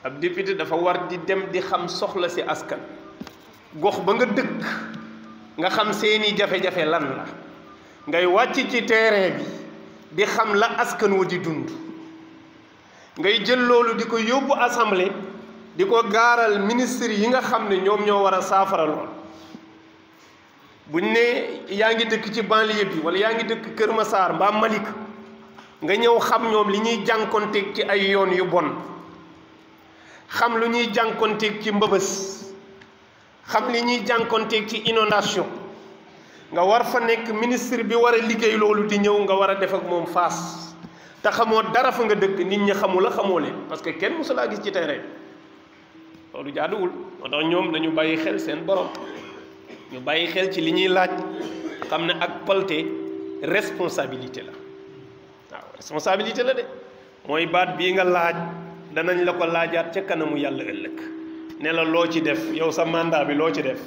ab député dafa war di dem di xam soxla si askan gox ba nga dëkk nga xam seeni jafe-jafe lan la ngay wàcc ci terrain bi di xam la askan wu di dund ngay jël loolu di ko yóbbu assemblée di ko gaaral ministre yi nga xam ne ñoom ñoo war a saafara lool buñ ne yaa ngi dëkk ci banlieue bi wala yaa ngi dëkk Kër Massar mbaa Malick nga ñëw xam ñoom li ñuy jànkonteeg ci ay yoon yu bon xam lu ñuy jànkonteeg ci mbëbës xam li ñuy jànkonteeg ci inondation nga war fa nekk ministre bi war a liggéey loolu di ñëw nga war a def ak moom face te xamoo dara fa nga dëkk nit ñi xamu la xamoo leen parce que kenn mësu laa gis ci terrain loolu jaaduwul moo tax ñoom dañu bàyyi xel seen borom ñu bàyyi xel ci li ñuy laaj xam ne ak palte responsabilité la waaw responsabilité la de mooy baat bii nga laaj danañ la ko laajaat ca kanamu yàlla ëllëg ne la loo ci def yow sa mandat bi loo ci def